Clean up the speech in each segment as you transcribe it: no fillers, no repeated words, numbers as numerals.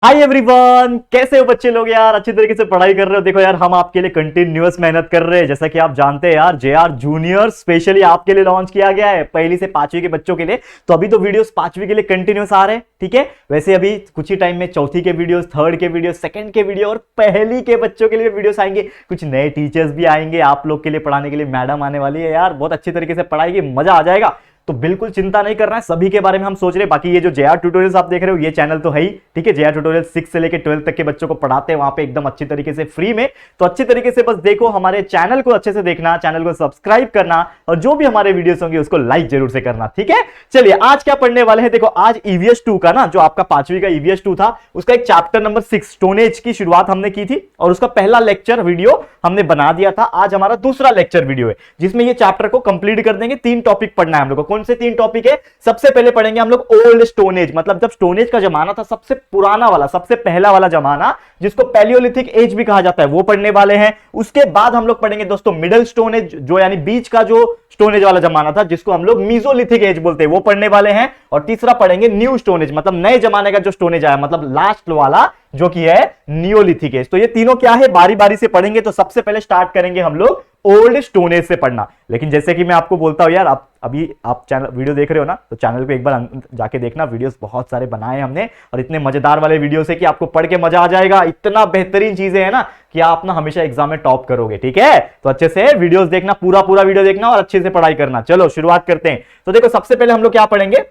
Hi everyone, कैसे हो बच्चे लोग यार। अच्छी तरीके से पढ़ाई कर रहे हो। देखो यार, हम आपके लिए कंटिन्यूअस मेहनत कर रहे हैं। जैसा कि आप जानते हैं यार, जेआर जूनियर स्पेशली आपके लिए लॉन्च किया गया है, पहली से पांचवी के बच्चों के लिए। तो अभी तो वीडियोस पांचवी के लिए कंटिन्यूअस आ रहे हैं, ठीक है। वैसे अभी कुछ ही टाइम में चौथी के वीडियोस, थर्ड के वीडियो, सेकंड के वीडियो और पहली के बच्चों के लिए वीडियोस आएंगे। कुछ नए टीचर्स भी आएंगे आप लोग के लिए पढ़ाने के लिए। मैडम आने वाली है यार, बहुत अच्छी तरीके से पढ़ाएगी, मजा आ जाएगा। तो बिल्कुल चिंता नहीं करना है, सभी के बारे में हम सोच रहे हैं। बाकी ये जो जेआर ट्यूटोरियल्स आप देख रहे हो, ये चैनल तो है ही, ठीक है। जेआर ट्यूटोरियल 6 से लेकर 12 तक के बच्चों को पढ़ाते हैं वहां पे एकदम अच्छी तरीके से फ्री में। तो अच्छी तरीके से बस देखो, हमारे चैनल को अच्छे से देखना, चैनल को सब्सक्राइब करना और जो भी हमारे वीडियोस होंगे उसको लाइक जरूर से करना, ठीक है। चलिए आज क्या पढ़ने वाले हैं। देखो आज ईवीएस 2 का ना, जो आपका पांचवी का ईवीएस 2 था, उसका एक चैप्टर नंबर 6 स्टोन एज की शुरुआत हमने की थी और उसका पहला लेक्चर वीडियो हमने बना दिया था। आज हमारा दूसरा लेक्चर वीडियो है जिसमें ये चैप्टर को कंप्लीट कर देंगे। 3 टॉपिक पढ़ना है हम लोग को। कौन से 3 टॉपिक है? सबसे पहले पढ़ेंगे हम लोग ओल्ड स्टोन एज, मतलब जब स्टोन एज का जमाना था, सबसे पुराना वाला, सबसे पहला वाला जमाना, जिसको पैलियोलिथिक एज भी कहा जाता है, वो पढ़ने वाले हैं। उसके बाद हम लोग पढ़ेंगे दोस्तों मिडिल स्टोन एज, जो यानी बीच का जो स्टोन एज वाला जमाना था, जिसको हम लोग मीजोलिथिक एज बोलते हैं, वो पढ़ने वाले हैं। और तीसरा पढ़ेंगे न्यू स्टोन एज, मतलब नए जमाने का जो स्टोन एज आया, मतलब लास्ट वाला जो कि है नियोलिथिक एज। तो ये तीनों क्या है, बारी बारी से पढ़ेंगे। तो सबसे पहले स्टार्ट करेंगे हम लोग ओल्ड स्टोन एज से पढ़ना। लेकिन जैसे कि मैं आपको बोलता हूं यार, अभी आप चैनल वीडियो देख रहे हो ना, तो चैनल पे एक बार जाके देखना, वीडियोस बहुत सारे बनाए हमने और इतने मजेदार वाले वीडियोस है कि आपको पढ़ के मजा आ जाएगा। इतना बेहतरीन चीजें हैं ना कि आप ना हमेशा एग्जाम में टॉप करोगे, ठीक है। तो अच्छे से वीडियोस देखना, पूरा वीडियो देखना और अच्छे से पढ़ाई करना। चलो शुरुआत करते हैं। तो देखो सबसे पहले हम लोग क्या पढ़ेंगे,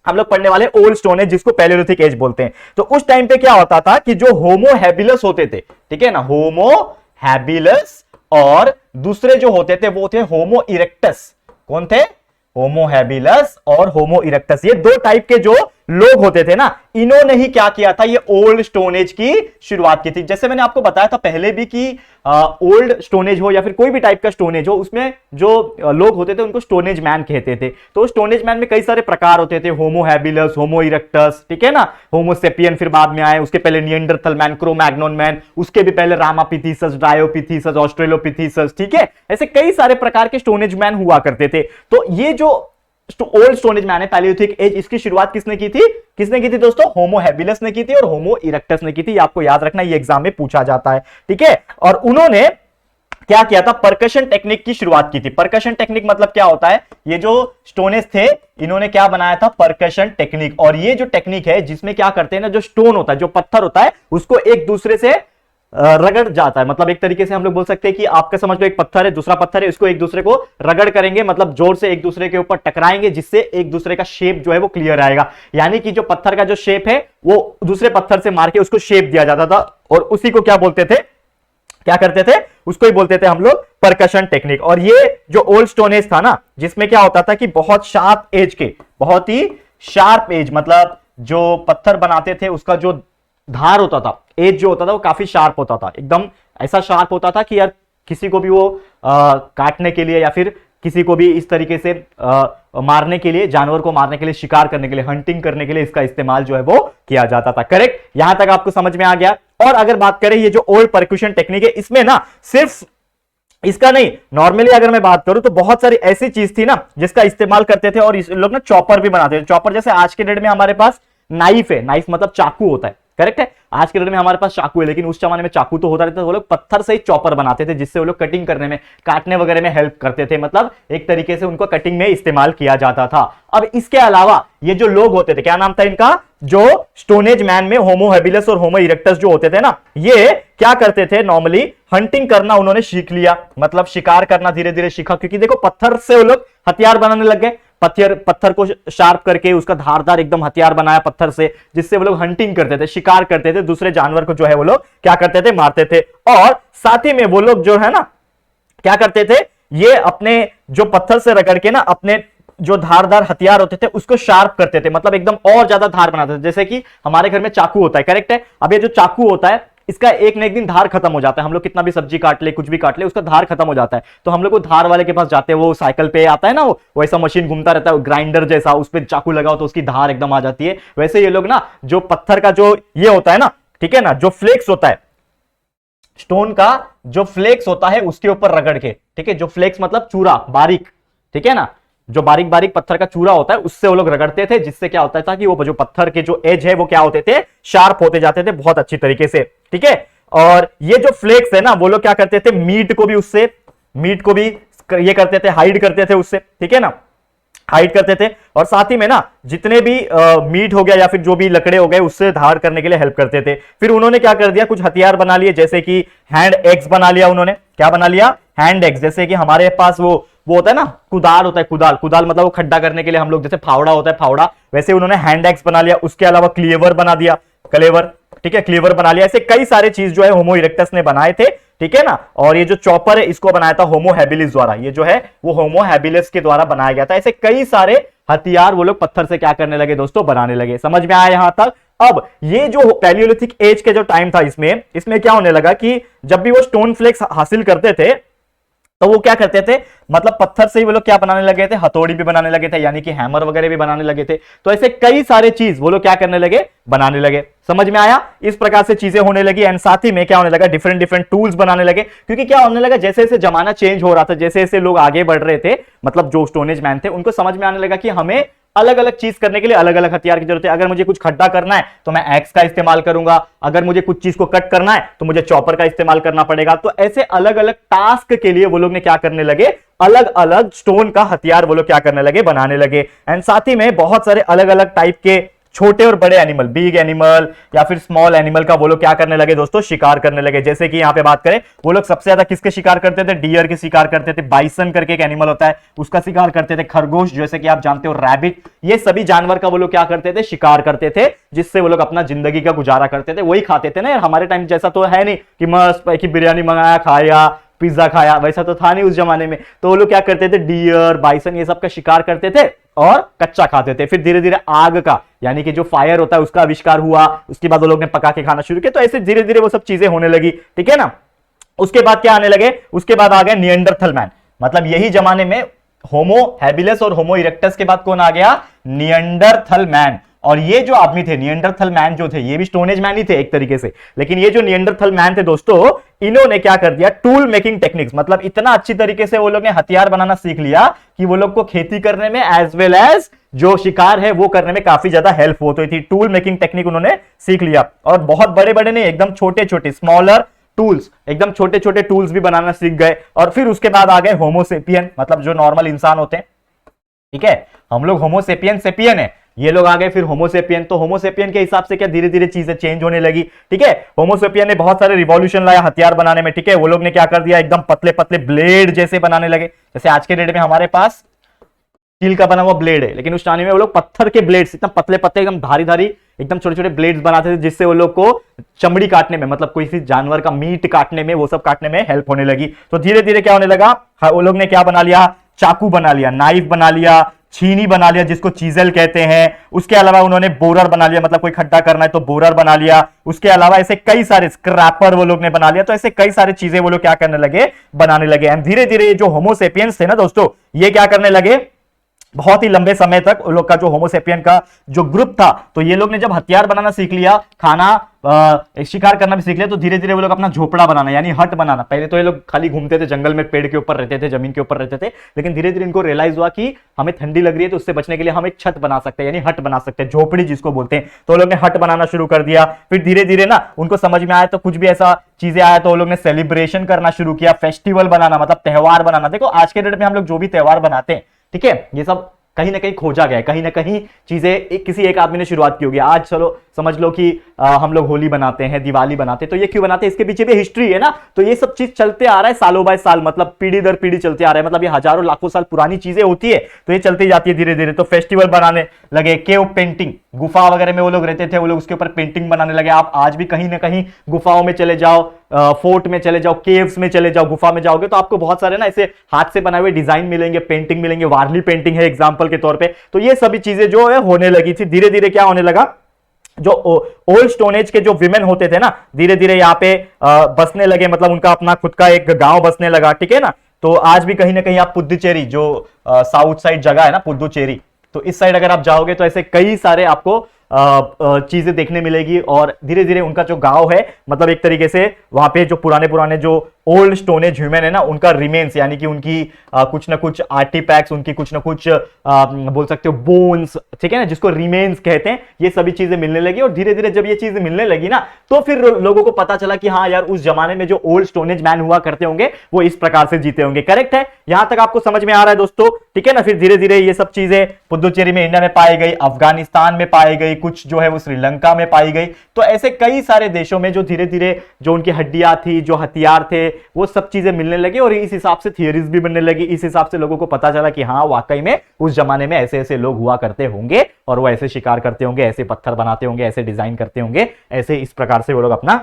हम लोग पढ़ने वाले ओल्ड स्टोन एज, जिसको पैलियोलिथिक एज बोलते हैं। तो उस टाइम पे क्या होता था कि जो होमो हैबिलस होते थे, ठीक है ना, होमो हैबिलस, और दूसरे जो होते थे वो थे होमो इरेक्टस। कौन थे? होमो हैबिलस और होमो इरेक्टस। ये 2 टाइप के जो लोग होते थे ना, इन्होंने ही क्या किया था, ये ओल्ड स्टोन एज की शुरुआत की थी। जैसे मैंने आपको बताया था पहले भी कि ओल्ड स्टोन एज हो या फिर कोई भी टाइप का स्टोन एज हो, उसमें जो लोग होते थे उनको स्टोन एज मैन कहते थे। तो स्टोन एज मैन में कई सारे प्रकार होते थे, होमो हैबिलस, होमो इरेक्टस, ठीक है ना, होमो सेपियन फिर बाद में आए, उसके पहले निएंडरथल मैन, क्रो-मैग्नोन मैन, उसके भी पहले रामापिथेसस, ड्रायोपिथेसस, ऑस्ट्रेलोपिथेसस, ठीक है। ऐसे कई सारे प्रकार के स्टोन एज मैन हुआ करते थे। तो ये जो ओल्ड स्टोन एज मैन है, पैलियोलिथिक एज, इसकी शुरुआत किसने की थी? किसने की थी दोस्तों? होमो हैबिलस ने की थी और होमो इरेक्टस ने की थी। आपको याद रखना, ये एग्जाम में पूछा जाता है, ठीक है। और उन्होंने क्या किया था, परकशन टेक्निक की शुरुआत की थी। परकशन टेक्निक मतलब क्या होता है, ये जो स्टोन एज थे इन्होंने क्या बनाया था, परकशन टेक्निक। और ये जो टेक्निक है जिसमें क्या करते हैं ना, जो स्टोन होता है, जो पत्थर होता है, उसको एक दूसरे से रगड़ जाता है। मतलब एक तरीके से हम लोग बोल सकते हैं कि आपका समझ लो एक पत्थर है, दूसरा पत्थर है, इसको एक दूसरे को रगड़ करेंगे, मतलब जोर से एक दूसरे के ऊपर टकराएंगे, जिससे एक दूसरे का शेप जो है वो क्लियर आएगा। यानी कि जो पत्थर का जो शेप है वो दूसरे पत्थर से मार के उसको शेप दिया जाता था, और उसी को क्या बोलते थे, क्या करते थे, उसको ही बोलते थे हम लोग परकशन टेक्निक। और ये जो ओल्ड स्टोन एज था ना, जिसमें क्या होता था कि बहुत शार्प एज के, बहुत ही शार्प एज, मतलब जो पत्थर बनाते थे उसका जो धार होता था, एज जो होता था, वो काफी शार्प होता था, एकदम ऐसा शार्प होता था कि यार किसी को भी वो काटने के लिए या फिर किसी को भी इस तरीके से मारने के लिए, जानवर को मारने के लिए, शिकार करने के लिए, हंटिंग करने के लिए इसका इस्तेमाल जो है वो किया जाता था। करेक्ट, यहां तक आपको समझ में आ गया। और अगर बात करें ये जो ओल्ड परक्यूशन टेक्निक है, इसमें ना सिर्फ इसका नहीं, नॉर्मली अगर मैं बात करूं तो बहुत सारी ऐसी चीज थी ना जिसका इस्तेमाल करते थे। और इस लोग ना चॉपर भी बनाते थे। चॉपर जैसे आज के डेट में हमारे पास नाइफ है, नाइफ मतलब चाकू होता है, करेक्ट है। आज के डेट में हमारे पास चाकू है, लेकिन उस जमाने में चाकू तो होता रहता था। वो लोग पत्थर से ही चॉपर बनाते थे, जिससे वो लोग कटिंग करने में, काटने वगैरह में हेल्प करते थे। मतलब एक तरीके से उनको कटिंग में इस्तेमाल किया जाता था। अब इसके अलावा ये जो लोग होते थे, क्या नाम था इनका, जो स्टोन एज मैन में होमो हैबिलस और होमो इरेक्टस जो होते थे ना, ये क्या करते थे, नॉर्मली हंटिंग करना उन्होंने सीख लिया, मतलब शिकार करना धीरे धीरे सीखा। क्योंकि देखो पत्थर से वो लोग हथियार बनाने लग गए, पत्थर को शार्प करके उसका धारदार एकदम हथियार बनाया पत्थर से, जिससे वो लोग हंटिंग करते थे, शिकार करते थे, दूसरे जानवर को जो है वो लोग क्या करते थे, मारते थे। और साथ ही में वो लोग जो है ना क्या करते थे, ये अपने जो पत्थर से रगड़ के ना अपने जो धारदार हथियार होते थे उसको शार्प करते थे, मतलब एकदम और ज्यादा धार बनाते थे। जैसे कि हमारे घर में चाकू होता है, करेक्ट है। अब ये जो चाकू होता है इसका एक ना एक दिन धार खत्म हो जाता है। हम लोग कितना भी सब्जी काट ले, कुछ भी काट ले, उसका धार खत्म हो जाता है। तो हम लोग वो धार वाले के पास जाते हैं, वो साइकिल पे आता है ना, वो ऐसा मशीन घूमता रहता है, ग्राइंडर जैसा, उस पर चाकू लगाओ तो उसकी धार एकदम आ जाती है। वैसे ये लोग ना जो पत्थर का जो ये होता है ना, ठीक है ना, जो फ्लेक्स होता है, स्टोन का जो फ्लेक्स होता है उसके ऊपर रगड़ के, ठीक है, जो फ्लेक्स मतलब चूरा बारीक, ठीक है ना, जो बारीक बारीक पत्थर का चूरा होता है उससे वो लोग रगड़ते थे, जिससे क्या होता था कि वो जो पत्थर के जो एज है वो क्या होते थे, शार्प होते जाते थे बहुत अच्छी तरीके से। ठीक है, और ये जो फ्लेक्स है ना, वो लोग क्या करते थे, मीट को भी ये करते थे, हाइड करते थे उससे। ठीक है ना, हाइड करते थे, और साथ ही में ना जितने भी मीट हो गया या फिर जो भी लकड़े हो गए उससे धार करने के लिए हेल्प करते थे। फिर उन्होंने क्या कर दिया, कुछ हथियार बना लिए, जैसे कि हैंड एक्स बना लिया उन्होंने। क्या बना लिया, हैंड एक्स। जैसे कि हमारे पास वो होता है ना, कुदाल होता है, कुदाल मतलब वो खड्डा करने के लिए हम लोग, जैसे फावड़ा होता है फावड़ा, वैसे उन्होंने हैंड एक्स बना लिया। उसके अलावा क्लेवर बना दिया, क्लेवर। ठीक है, क्लेवर बना लिया। ऐसे कई सारे चीज जो है होमो इरेक्टस ने बनाए थे। ठीक है ना, और ये जो चॉपर है इसको बनाया था होमो हैबिलिस द्वारा, ये जो है वो होमो हैबिलिस के द्वारा बनाया गया था। ऐसे कई सारे हथियार वो लोग पत्थर से क्या करने लगे दोस्तों, बनाने लगे। समझ में आया यहां तक। अब ये जो पैलियोलिथिक एज के जो टाइम था, इसमें क्या होने लगा कि जब भी वो स्टोन फ्लेक्स हासिल करते थे तो वो क्या करते थे, मतलब पत्थर से ही वो लोग क्या बनाने लगे थे, हथौड़ी भी बनाने लगे थे, यानी कि हैमर वगैरह भी बनाने लगे थे। तो ऐसे कई सारे चीज वो लोग क्या करने लगे, बनाने लगे। समझ में आया, इस प्रकार से चीजें होने लगी। एंड साथ ही में क्या होने लगा, डिफरेंट टूल्स बनाने लगे। क्योंकि क्या होने लगा, जैसे जैसे जमाना चेंज हो रहा था, जैसे जैसे लोग आगे बढ़ रहे थे, मतलब जो स्टोनेज मैन थे उनको समझ में आने लगा कि हमें अलग अलग चीज करने के लिए अलग अलग हथियार की जरूरत है। अगर मुझे कुछ खड्डा करना है तो मैं एक्स का इस्तेमाल करूंगा, अगर मुझे कुछ चीज को कट करना है तो मुझे चॉपर का इस्तेमाल करना पड़ेगा। तो ऐसे अलग अलग टास्क के लिए वो लोग ने क्या करने लगे, अलग अलग स्टोन का हथियार वो लोग क्या करने लगे, बनाने लगे। एंड साथ ही में बहुत सारे अलग अलग टाइप के छोटे और बड़े एनिमल, बिग एनिमल या फिर स्मॉल एनिमल का वो लोग क्या करने लगे दोस्तों, शिकार करने लगे। जैसे कि यहां पे बात करें, वो लोग सबसे ज्यादा किसके शिकार करते थे, डियर के शिकार करते थे। बाइसन करके एक एनिमल होता है उसका शिकार करते थे। खरगोश, जैसे कि आप जानते हो, रैबिट, ये सभी जानवर का वो लोग क्या करते थे, शिकार करते थे, जिससे वो लोग अपना जिंदगी का गुजारा करते थे। वही खाते थे ना यार, हमारे टाइम जैसा तो है नहीं कि मस्त की बिरयानी मंगाया, खाया, पिज्जा खाया, वैसा तो था नहीं उस जमाने में। तो वो लोग क्या करते थे, डियर, बाइसन, ये सब का शिकार करते थे और कच्चा खाते थे। फिर धीरे धीरे आग का, यानी कि जो फायर होता है, उसका आविष्कार हुआ। उसके बाद वो लोग ने पका के खाना शुरू किया। तो ऐसे धीरे धीरे वो सब चीजें होने लगी। ठीक है ना, उसके बाद क्या आने लगे, उसके बाद आ गए निएंडरथल मैन। मतलब यही जमाने में होमो हैबिलिस और होमो इरेक्टस के बाद कौन आ गया, निएंडरथल मैन। और ये जो आदमी थे, निएंडरथल मैन जो थे, ये भी स्टोनेज मैन ही थे एक तरीके से। लेकिन ये जो निएंडरथल मैन थे दोस्तों, इन्होंने क्या कर दिया, टूल मेकिंग टेक्निक्स, मतलब इतना अच्छी तरीके से वो लोग ने हथियार बनाना सीख लिया कि वो लोग को खेती करने में एज वेल एज जो शिकार है वो करने में काफी ज्यादा हेल्प होती थी। टूल मेकिंग टेक्निक उन्होंने सीख लिया। और बहुत बड़े बड़े नहीं, एकदम छोटे छोटे, स्मॉलर टूल्स, एकदम छोटे छोटे टूल्स भी बनाना सीख गए। और फिर उसके बाद आ गए होमोसेपियन, मतलब जो नॉर्मल इंसान होते हैं। ठीक है, हम लोग होमोसेपियन सेपियन है, ये लोग आ गए फिर होमोसेपियन। तो होमोसेपियन के हिसाब से क्या धीरे धीरे चीजें चेंज होने लगी। ठीक है, होमोसेपियन ने बहुत सारे रिवॉल्यूशन लाया हथियार बनाने में। ठीक है, वो लोग ने क्या कर दिया, एकदम पतले पतले ब्लेड जैसे बनाने लगे। जैसे आज के डेट में हमारे पास स्टील का बना हुआ ब्लेड है, लेकिन उस टाइम में वो लोग पत्थर के ब्लेड्स, एकदम पतले पतले, एकदम धारी धारी, एकदम छोटे छोटे ब्लेड्स बनाते थे, जिससे वो लोग को चमड़ी काटने में, मतलब कोई जानवर का मीट काटने में, वो सब काटने में हेल्प होने लगी। तो धीरे धीरे क्या होने लगा, वो लोग ने क्या बना लिया, चाकू बना लिया, नाइफ बना लिया, छीनी बना लिया जिसको चीजल कहते हैं। उसके अलावा उन्होंने बोरर बना लिया, मतलब कोई खड्डा करना है तो बोरर बना लिया। उसके अलावा ऐसे कई सारे स्क्रैपर वो लोग ने बना लिया। तो ऐसे कई सारी चीजें वो लोग क्या करने लगे, बनाने लगे। एंड धीरे धीरे जो होमोसेपियंस थे ना दोस्तों, ये क्या करने लगे, बहुत ही लंबे समय तक उन लोग का जो होमोसेपियन का जो ग्रुप था, तो ये लोग ने जब हथियार बनाना सीख लिया, खाना शिकार करना भी सीख लिया, तो धीरे धीरे वो लोग अपना झोपड़ा बनाना, यानी हट बनाना। पहले तो ये लोग खाली घूमते थे जंगल में, पेड़ के ऊपर रहते थे, जमीन के ऊपर रहते थे, लेकिन धीरे धीरे इनको रियलाइज हुआ कि हमें ठंडी लग रही है, तो उससे बचने के लिए हम एक छत बना सकते हैं, यानी हट बना सकते हैं, झोपड़ी जिसको बोलते हैं। तो वो लोग ने हट बनाना शुरू कर दिया। फिर धीरे धीरे ना उनको समझ में आया, तो कुछ भी ऐसा चीजें आया तो वो लोग ने सेलिब्रेशन करना शुरू किया, फेस्टिवल बनाना, मतलब त्योहार बनाना। देखो आज के डेट में हम लोग जो भी त्योहार बनाते हैं, ठीक है, ये सब कहीं ना कहीं खोजा गया है, कहीं ना कहीं चीजें किसी एक आदमी ने शुरुआत की होगी। आज चलो समझ लो कि हम लोग होली बनाते हैं, दिवाली बनाते हैं, तो ये क्यों बनाते हैं, इसके पीछे भी हिस्ट्री है ना। तो ये सब चीज चलते आ रहा है सालों बाय साल, मतलब पीढ़ी दर पीढ़ी चलते आ रहा है, मतलब ये हजारों लाखों साल पुरानी चीजें होती है, तो ये चलती जाती है धीरे धीरे। तो फेस्टिवल बनाने लगे, केव पेंटिंग, गुफा वगैरह में वो लोग रहते थे, वो लोग उसके ऊपर पेंटिंग बनाने लगे। आप आज भी कहीं ना कहीं गुफाओं में चले जाओ, फोर्ट में चले जाओ, केव्स में चले जाओ, गुफा में जाओगे तो आपको बहुत सारे ना ऐसे हाथ से बनाए हुए डिजाइन मिलेंगे, पेंटिंग मिलेंगे। वारली पेंटिंग है एग्जांपल के तौर पे। तो ये सभी चीजें जो है होने लगी थी। धीरे धीरे क्या होने लगा, जो ओल्ड स्टोन एज के जो विमेन होते थे ना, धीरे धीरे यहाँ पे बसने लगे, मतलब उनका अपना खुद का एक गांव बसने लगा। ठीक है ना, तो आज भी कहीं ना कहीं आप पुदुचेरी, जो साउथ साइड जगह है ना पुदुचेरी, तो इस साइड अगर आप जाओगे तो ऐसे कई सारे आपको चीजें देखने मिलेगी। और धीरे धीरे उनका जो गांव है, मतलब एक तरीके से वहां पे जो पुराने पुराने जो ओल्ड स्टोनेज ह्यूमन है ना, उनका रिमेन्स यानी कि उनकी कुछ ना कुछ आर्टिफैक्ट्स, उनकी कुछ ना कुछ बोल सकते हो बोन्स, ठीक है ना, जिसको रिमेन्स कहते हैं, ये सभी चीजें मिलने लगी। और धीरे धीरे जब ये चीजें मिलने लगी ना, तो फिर लोगों को पता चला कि हाँ यार, उस जमाने में जो ओल्ड स्टोनेज मैन हुआ करते होंगे वो इस प्रकार से जीते होंगे। करेक्ट है, यहां तक आपको समझ में आ रहा है दोस्तों, ठीक है ना। फिर धीरे धीरे ये सब चीजें पुदुचेरी में, इंडिया में पाई गई, अफगानिस्तान में पाई गई, कुछ जो है वो श्रीलंका में पाई गई। तो ऐसे कई सारे देशों में जो धीरे धीरे जो उनकी हड्डियां थी, जो हथियार थे, वो सब चीजें मिलने लगी और इस हिसाब से थियरीज भी बनने लगी। इस हिसाब से लोगों को पता चला कि हाँ वाकई में उस जमाने में ऐसे ऐसे लोग हुआ करते होंगे और वो ऐसे शिकार करते होंगे, ऐसे पत्थर बनाते होंगे, ऐसे डिजाइन करते होंगे, ऐसे इस प्रकार से वो लोग अपना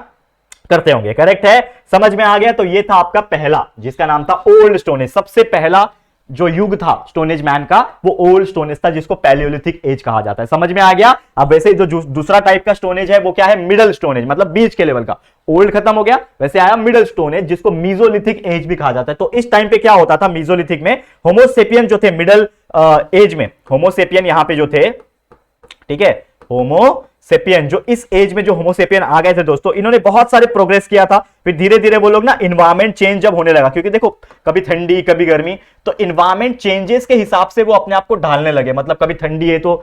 करते होंगे। करेक्ट है, समझ में आ गया। तो ये था आपका पहला, जिसका नाम था ओल्ड स्टोनेज। सबसे पहला जो युग था स्टोनेज मैन का, वो ओल्ड स्टोनेज था, जिसको पैलियोलिथिक एज कहा जाता है। समझ में आ गया। अब वैसे जो दूसरा टाइप का स्टोनेज है वो क्या है, मिडल स्टोनेज, मतलब बीच के लेवल का। ओल्ड खत्म हो गया, वैसे आया मिडल स्टोनेज, जिसको मीजोलिथिक एज भी कहा जाता है। तो इस टाइम पे क्या होता था, मीजोलिथिक में होमोसेपियन जो थे, मिडल एज में होमोसेपियन यहां पे जो थे, ठीक है, होमोसेपियन जो इस एज में जो होमोसेपियन आ गए थे दोस्तों, इन्होंने बहुत सारे प्रोग्रेस किया था। फिर धीरे धीरे वो लोग ना इन्वायरमेंट चेंज जब होने लगा, क्योंकि देखो कभी ठंडी कभी गर्मी, तो इन्वायरमेंट चेंजेस के हिसाब से वो अपने आप को ढालने लगे। मतलब कभी ठंडी है तो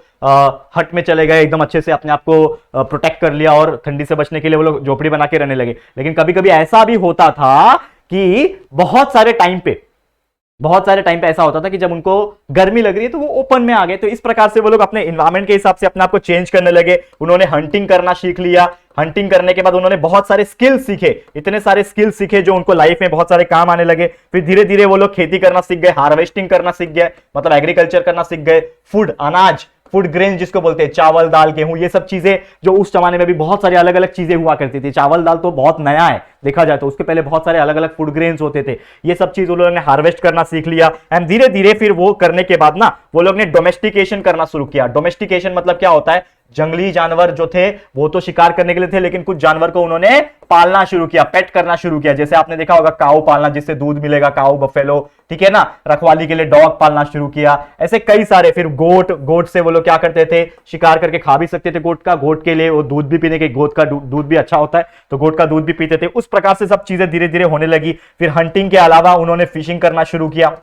हट में चले गए, एकदम अच्छे से अपने आप को प्रोटेक्ट कर लिया और ठंडी से बचने के लिए वो लोग झोपड़ी बना के रहने लगे। लेकिन कभी कभी ऐसा भी होता था कि बहुत सारे टाइम पे ऐसा होता था कि जब उनको गर्मी लग रही है तो वो ओपन में आ गए। तो इस प्रकार से वो लोग अपने एनवायरनमेंट के हिसाब से अपने आप को चेंज करने लगे। उन्होंने हंटिंग करना सीख लिया। हंटिंग करने के बाद उन्होंने बहुत सारे स्किल्स सीखे, इतने सारे स्किल्स सीखे जो उनको लाइफ में बहुत सारे काम आने लगे। फिर धीरे धीरे वो लोग खेती करना सीख गए, हार्वेस्टिंग करना सीख गए, मतलब एग्रीकल्चर करना सीख गए। फूड, अनाज, फूड ग्रेन जिसको बोलते हैं, चावल दाल गेहूं, ये सब चीजें जो उस जमाने में भी बहुत सारी अलग अलग चीजें हुआ करती थी। चावल दाल तो बहुत नया है देखा जाए तो, उसके पहले बहुत सारे अलग अलग फूड ग्रेन्स होते थे। ये सब चीज उन लोगों ने हार्वेस्ट करना सीख लिया। एंड धीरे धीरे फिर वो करने के बाद ना वो लोग ने डोमेस्टिकेशन करना शुरू किया। डोमेस्टिकेशन मतलब क्या होता है, जंगली जानवर जो थे वो तो शिकार करने के लिए थे, लेकिन कुछ जानवर को उन्होंने पालना शुरू किया, पेट करना शुरू किया। जैसे आपने देखा होगा काऊ पालना, जिससे दूध मिलेगा, काऊ, बफेलो, ठीक है ना। रखवाली के लिए डॉग पालना शुरू किया। ऐसे कई सारे। फिर गोट से वो लोग क्या करते थे, शिकार करके खा भी सकते थे गोट का। गोट के लिए वो दूध भी पीने के, गोट का दूध भी अच्छा होता है तो गोट का दूध भी पीते थे। उस प्रकार से सब चीजें धीरे धीरे होने लगी। फिर हंटिंग के अलावा उन्होंने फिशिंग करना शुरू किया।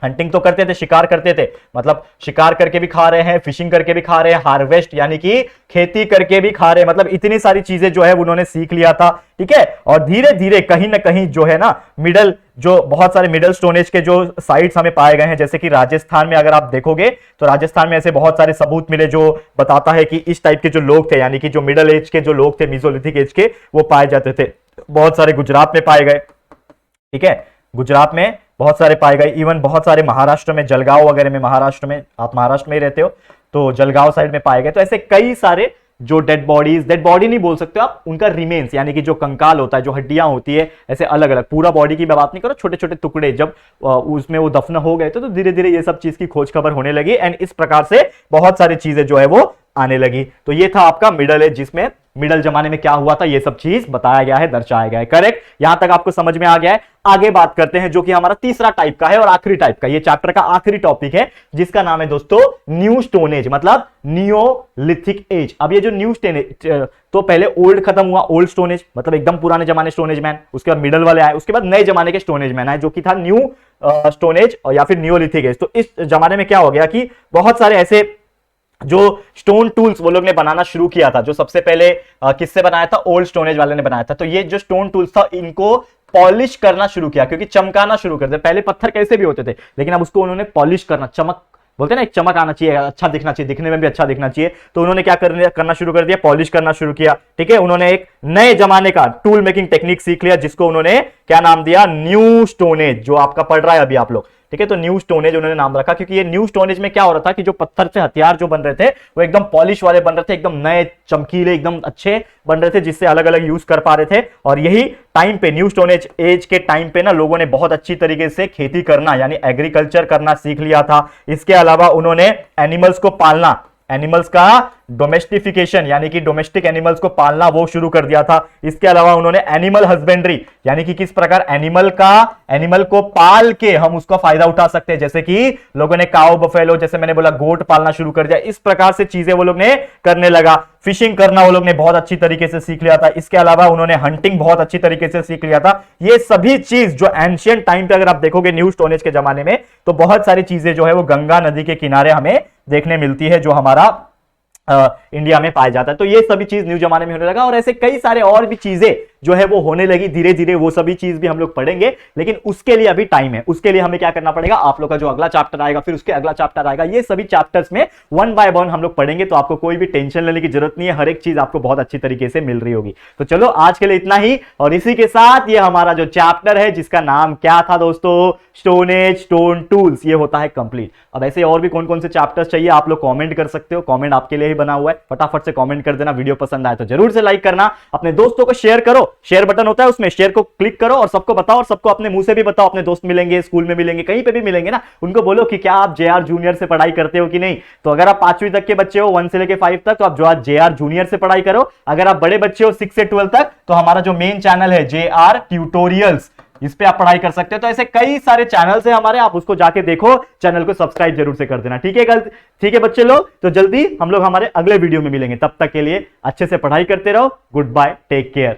हंटिंग तो करते थे, शिकार करते थे, मतलब शिकार करके भी खा रहे हैं, फिशिंग करके भी खा रहे हैं, हार्वेस्ट यानी कि खेती करके भी खा रहे हैं। मतलब इतनी सारी चीजें जो है उन्होंने सीख लिया था, ठीक है। और धीरे धीरे कहीं ना कहीं जो है ना मिडल, जो बहुत सारे मिडल स्टोनेज के जो साइट्स हमें पाए गए हैं, जैसे कि राजस्थान में अगर आप देखोगे तो राजस्थान में ऐसे बहुत सारे सबूत मिले जो बताता है कि इस टाइप के जो लोग थे, यानी कि जो मिडल एज के जो लोग थे, मीजोलिथिक एज के, वो पाए जाते थे। बहुत सारे गुजरात में पाए गए, ठीक है, गुजरात में बहुत सारे पाए गए। इवन बहुत सारे महाराष्ट्र में, जलगांव वगैरह में, महाराष्ट्र में, आप महाराष्ट्र में ही रहते हो तो जलगांव साइड में पाए गए। तो ऐसे कई सारे जो डेड बॉडी नहीं बोल सकते आप, उनका रिमेन्स यानी कि जो कंकाल होता है, जो हड्डियां होती है, ऐसे अलग अलग, पूरा बॉडी की मैं बात नहीं करो, छोटे छोटे टुकड़े जब उसमें वो दफन हो गए तो धीरे धीरे ये सब चीज की खोज खबर होने लगी। एंड इस प्रकार से बहुत सारी चीजें जो है वो आने लगी। तो ये था आपका मिडल एज, जिसमें मिडल जमाने में क्या हुआ था ये सब चीज बताया गया है, दर्शाया गया है। करेक्ट, यहां तक आपको समझ में आ गया है। आगे बात करते हैं जो कि हमारा तीसरा टाइप का है और आखिरी टाइप का, ये चैप्टर का आखिरी टॉपिक है, जिसका नाम है दोस्तों न्यू स्टोन एज, मतलब नियोलिथिक एज। अब ये जो न्यू स्टोन एज, तो पहले ओल्ड खत्म हुआ, ओल्ड स्टोन एज मतलब एकदम पुराने जमाने स्टोन एज मैन, उसके बाद मिडल वाले आए, उसके बाद नए जमाने के स्टोन एज मैन आए, जो कि था न्यू स्टोन एज या फिर नियोलिथिक एज। तो इस जमाने में क्या हो गया कि बहुत सारे ऐसे जो स्टोन टूल्स वो लोग ने बनाना शुरू किया था। जो सबसे पहले किससे बनाया था, ओल्ड स्टोनेज वाले ने बनाया था। तो ये जो स्टोन टूल्स था इनको पॉलिश करना शुरू किया, क्योंकि चमकाना शुरू कर दिया। पहले पत्थर कैसे भी होते थे, लेकिन अब उसको उन्होंने पॉलिश करना, चमक बोलते हैं ना, एक चमक आना चाहिए, अच्छा दिखना चाहिए, दिखने में भी अच्छा दिखना चाहिए। तो उन्होंने क्या करना शुरू कर दिया, पॉलिश करना शुरू किया, ठीक है। उन्होंने एक नए जमाने का टूल मेकिंग टेक्निक सीख लिया, जिसको उन्होंने क्या नाम दिया, न्यू स्टोनेज, जो आपका पढ़ रहा है अभी आप लोग, ठीक है। तो न्यू स्टोनेज उन्होंने नाम रखा, क्योंकि ये न्यू स्टोनेज में क्या हो रहा था कि जो पत्थर से हथियार जो बन रहे थे वो एकदम पॉलिश वाले बन रहे थे, एकदम नए चमकीले, एकदम अच्छे बन रहे थे, जिससे अलग अलग यूज कर पा रहे थे। और यही टाइम पे, न्यू स्टोनेज एज के टाइम पे ना, लोगों ने बहुत अच्छी तरीके से खेती करना यानी एग्रीकल्चर करना सीख लिया था। इसके अलावा उन्होंने एनिमल्स को पालना, एनिमल्स का डोमेस्टिफिकेशन यानी कि डोमेस्टिक एनिमल्स को पालना वो शुरू कर दिया था। इसके अलावा उन्होंने एनिमल हस्बेंड्री यानी कि किस प्रकार एनिमल को पाल के हम उसका फायदा उठा सकते हैं, जैसे कि लोगों ने काऊ बफेलो, जैसे मैंने बोला गोट पालना शुरू कर दिया। इस प्रकार से चीजें वो लोग ने करने लगा। फिशिंग करना वो लोग ने बहुत अच्छी तरीके से सीख लिया था। इसके अलावा उन्होंने हंटिंग बहुत अच्छी तरीके से सीख लिया था। ये सभी चीज जो एंशियंट टाइम पे अगर आप देखोगे न्यू स्टोन एज के जमाने में, तो बहुत सारी चीजें जो है वो गंगा नदी के किनारे हमें देखने मिलती है, जो हमारा इंडिया में पाया जाता है। तो ये सभी चीज न्यू जमाने में होने लगा, और ऐसे कई सारे और भी चीजें जो है वो होने लगी धीरे धीरे। वो सभी चीज भी हम लोग पढ़ेंगे, लेकिन उसके लिए अभी टाइम है। उसके लिए हमें क्या करना पड़ेगा, आप लोग का जो अगला चैप्टर आएगा, फिर उसके अगला चैप्टर आएगा, ये सभी चैप्टर्स में 1 बाय 1 हम लोग पढ़ेंगे। तो आपको कोई भी टेंशन लेने की जरूरत नहीं है, हर एक चीज आपको बहुत अच्छी तरीके से मिल रही होगी। तो चलो आज के लिए इतना ही, और इसी के साथ ये हमारा जो चैप्टर है जिसका नाम क्या था दोस्तों, स्टोन एज स्टोन टूल्स, ये होता है कंप्लीट। अब ऐसे और भी कौन कौन से चैप्टर्स चाहिए आप लोग कमेंट कर सकते हो, कमेंट आपके लिए ही बना हुआ है, फटाफट से कमेंट कर देना। वीडियो पसंद आए तो जरूर से लाइक करना, अपने दोस्तों को शेयर करो, शेयर बटन होता है उसमें, शेयर को क्लिक करो और सबको बताओ, और सबको अपने मुंह से भी बताओ। अपने दोस्त मिलेंगे, स्कूल में मिलेंगे, कहीं पे भी मिलेंगे ना, उनको बोलो कि क्या आप जेआर जूनियर से पढ़ाई करते हो कि नहीं। तो अगर आप 5वीं तक के बच्चे हो, 1 से लेके 5 तक, तो आप जो जेआर जूनियर से पढ़ाई करो। अगर आप बड़े बच्चे हो 6 से 12 तक, तो हमारा जो मेन चैनल है जेआर ट्यूटोरियल्स, इस पे आप पढ़ाई कर सकते हो। तो ऐसे कई सारे चैनल्स हैं हमारे, आप उसको जाके देखो, चैनल को सब्सक्राइब जरूर से कर देना। ठीक है ठीक है बच्चे लोग, तो जल्दी हम लोग हमारे अगले वीडियो में मिलेंगे। तब तक के लिए अच्छे से पढ़ाई करते रहो। Good bye, take care.